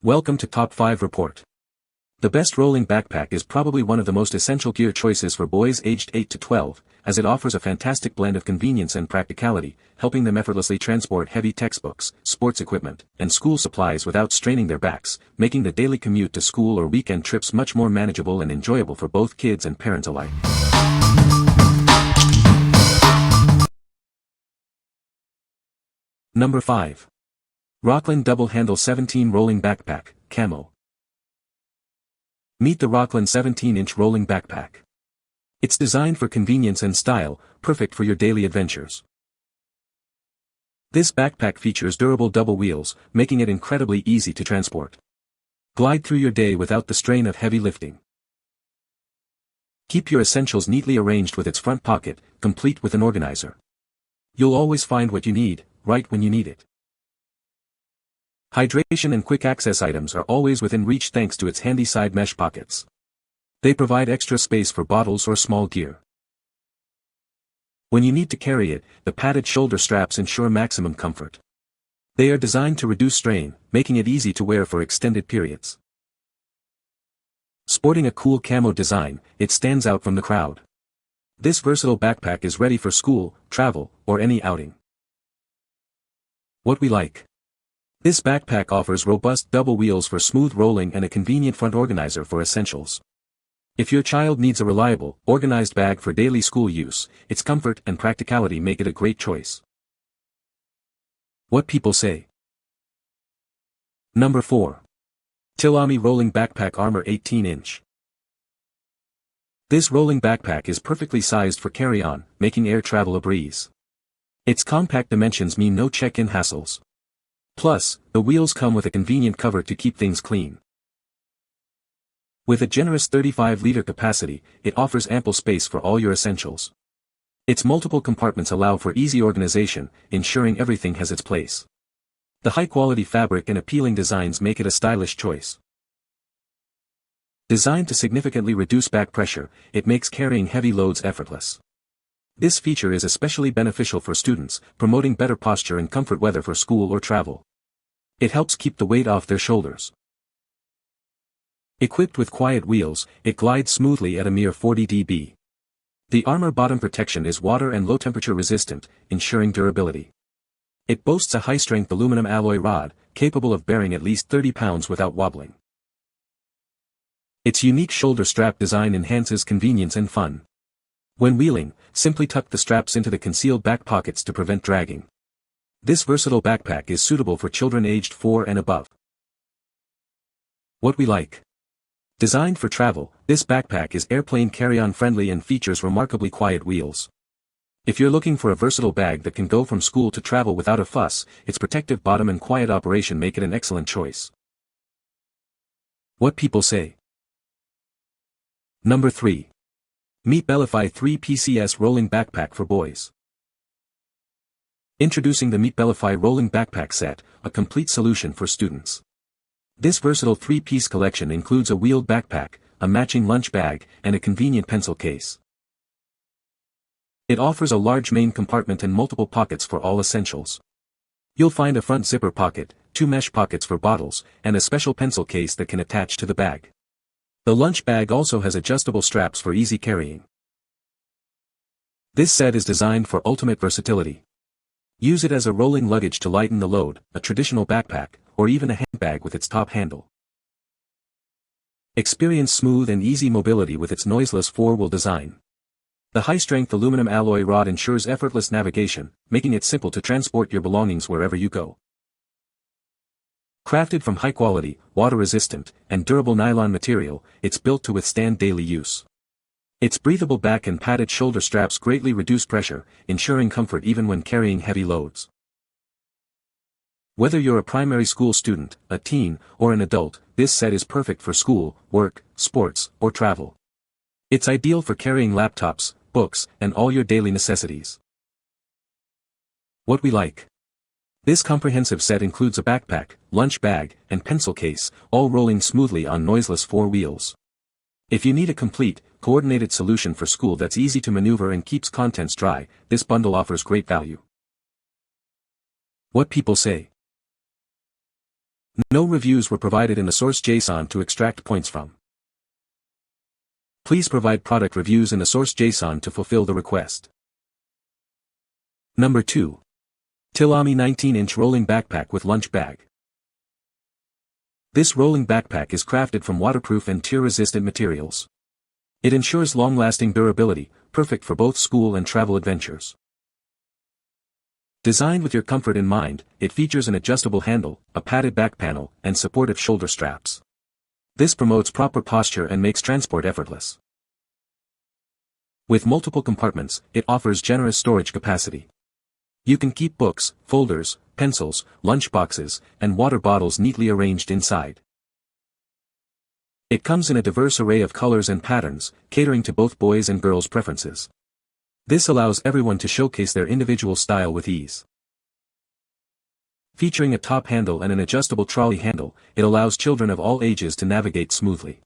Welcome to Top 5 Report. The best rolling backpack is probably one of the most essential gear choices for boys aged 8 to 12, as it offers a fantastic blend of convenience and practicality, helping them effortlessly transport heavy textbooks, sports equipment, and school supplies without straining their backs, making the daily commute to school or weekend trips much more manageable and enjoyable for both kids and parents alike. Number 5. Rockland Double Handle 17 Rolling Backpack, Camo. Meet the Rockland 17-inch rolling backpack. It's designed for convenience and style, perfect for your daily adventures. This backpack features durable double wheels, making it incredibly easy to transport. Glide through your day without the strain of heavy lifting. Keep your essentials neatly arranged with its front pocket, complete with an organizer. You'll always find what you need, right when you need it. Hydration and quick access items are always within reach thanks to its handy side mesh pockets. They provide extra space for bottles or small gear. When you need to carry it, the padded shoulder straps ensure maximum comfort. They are designed to reduce strain, making it easy to wear for extended periods. Sporting a cool camo design, it stands out from the crowd. This versatile backpack is ready for school, travel, or any outing. What we like. This backpack offers robust double wheels for smooth rolling and a convenient front organizer for essentials. If your child needs a reliable, organized bag for daily school use, its comfort and practicality make it a great choice. What people say. Number 4. Tilami Rolling Backpack Armor 18-inch. This rolling backpack is perfectly sized for carry-on, making air travel a breeze. Its compact dimensions mean no check-in hassles. Plus, the wheels come with a convenient cover to keep things clean. With a generous 35-liter capacity, it offers ample space for all your essentials. Its multiple compartments allow for easy organization, ensuring everything has its place. The high-quality fabric and appealing designs make it a stylish choice. Designed to significantly reduce back pressure, it makes carrying heavy loads effortless. This feature is especially beneficial for students, promoting better posture and comfort whether for school or travel. It helps keep the weight off their shoulders. Equipped with quiet wheels, it glides smoothly at a mere 40 dB. The armor bottom protection is water and low temperature resistant, ensuring durability. It boasts a high-strength aluminum alloy rod, capable of bearing at least 30 pounds without wobbling. Its unique shoulder strap design enhances convenience and fun. When wheeling, simply tuck the straps into the concealed back pockets to prevent dragging. This versatile backpack is suitable for children aged 4 and above. What we like. Designed for travel, this backpack is airplane carry-on friendly and features remarkably quiet wheels. If you're looking for a versatile bag that can go from school to travel without a fuss, its protective bottom and quiet operation make it an excellent choice. What people say. Number 3. Meetbelify 3 PCS Rolling Backpack for Boys. Introducing the Meetbelify Rolling Backpack Set, a complete solution for students. This versatile 3-piece collection includes a wheeled backpack, a matching lunch bag, and a convenient pencil case. It offers a large main compartment and multiple pockets for all essentials. You'll find a front zipper pocket, 2 mesh pockets for bottles, and a special pencil case that can attach to the bag. The lunch bag also has adjustable straps for easy carrying. This set is designed for ultimate versatility. Use it as a rolling luggage to lighten the load, a traditional backpack, or even a handbag with its top handle. Experience smooth and easy mobility with its noiseless 4-wheel design. The high-strength aluminum alloy rod ensures effortless navigation, making it simple to transport your belongings wherever you go. Crafted from high-quality, water-resistant, and durable nylon material, it's built to withstand daily use. Its breathable back and padded shoulder straps greatly reduce pressure, ensuring comfort even when carrying heavy loads. Whether you're a primary school student, a teen, or an adult, this set is perfect for school, work, sports, or travel. It's ideal for carrying laptops, books, and all your daily necessities. What we like. This comprehensive set includes a backpack, lunch bag, and pencil case, all rolling smoothly on noiseless 4 wheels. If you need a complete, coordinated solution for school that's easy to maneuver and keeps contents dry, this bundle offers great value. What people say. No reviews were provided in the source JSON to extract points from. Please provide product reviews in the source JSON to fulfill the request. Number 2. Tilami 19-inch rolling backpack with lunch bag. This rolling backpack is crafted from waterproof and tear-resistant materials. It ensures long-lasting durability, perfect for both school and travel adventures. Designed with your comfort in mind, it features an adjustable handle, a padded back panel, and supportive shoulder straps. This promotes proper posture and makes transport effortless. With multiple compartments, it offers generous storage capacity. You can keep books, folders, pencils, lunch boxes, and water bottles neatly arranged inside. It comes in a diverse array of colors and patterns, catering to both boys' and girls' preferences. This allows everyone to showcase their individual style with ease. Featuring a top handle and an adjustable trolley handle, it allows children of all ages to navigate smoothly.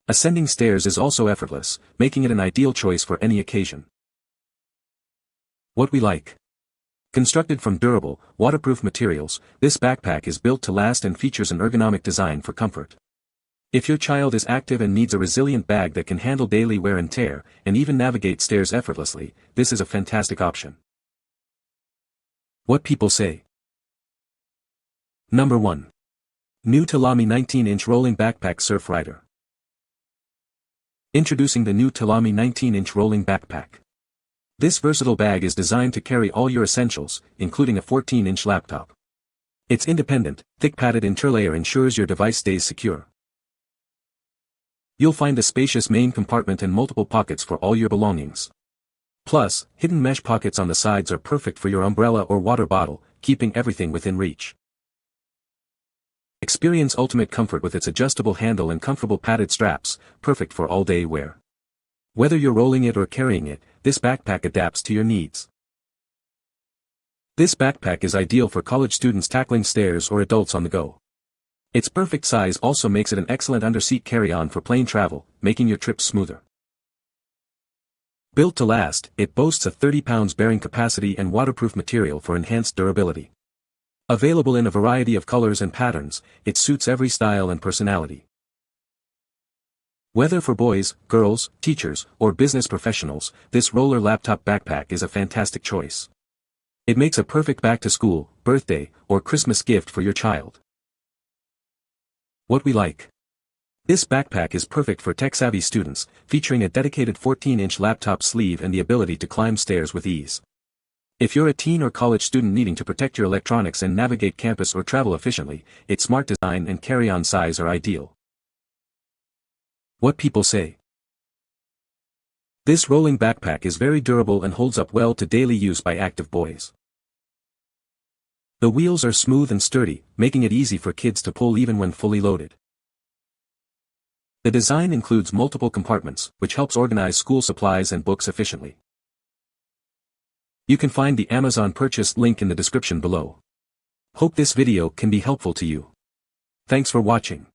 Ascending stairs is also effortless, making it an ideal choice for any occasion. What we like. Constructed from durable, waterproof materials, this backpack is built to last and features an ergonomic design for comfort. If your child is active and needs a resilient bag that can handle daily wear and tear, and even navigate stairs effortlessly, this is a fantastic option. What people say. Number 1. New Tilami 19-inch rolling backpack Surf Rider. Introducing the new Tilami 19-inch rolling backpack. This versatile bag is designed to carry all your essentials, including a 14-inch laptop. Its independent, thick padded interlayer ensures your device stays secure. You'll find a spacious main compartment and multiple pockets for all your belongings. Plus, hidden mesh pockets on the sides are perfect for your umbrella or water bottle, keeping everything within reach. Experience ultimate comfort with its adjustable handle and comfortable padded straps, perfect for all-day wear. Whether you're rolling it or carrying it, this backpack adapts to your needs. This backpack is ideal for college students tackling stairs or adults on the go. Its perfect size also makes it an excellent underseat carry-on for plane travel, making your trips smoother. Built to last, it boasts a 30 pounds bearing capacity and waterproof material for enhanced durability. Available in a variety of colors and patterns, it suits every style and personality. Whether for boys, girls, teachers, or business professionals, this roller laptop backpack is a fantastic choice. It makes a perfect back-to-school, birthday, or Christmas gift for your child. What we like. This backpack is perfect for tech-savvy students, featuring a dedicated 14-inch laptop sleeve and the ability to climb stairs with ease. If you're a teen or college student needing to protect your electronics and navigate campus or travel efficiently, its smart design and carry-on size are ideal. What people say. This rolling backpack is very durable and holds up well to daily use by active boys. The wheels are smooth and sturdy, making it easy for kids to pull even when fully loaded. The design includes multiple compartments, which helps organize school supplies and books efficiently. You can find the Amazon purchase link in the description below. Hope this video can be helpful to you. Thanks for watching.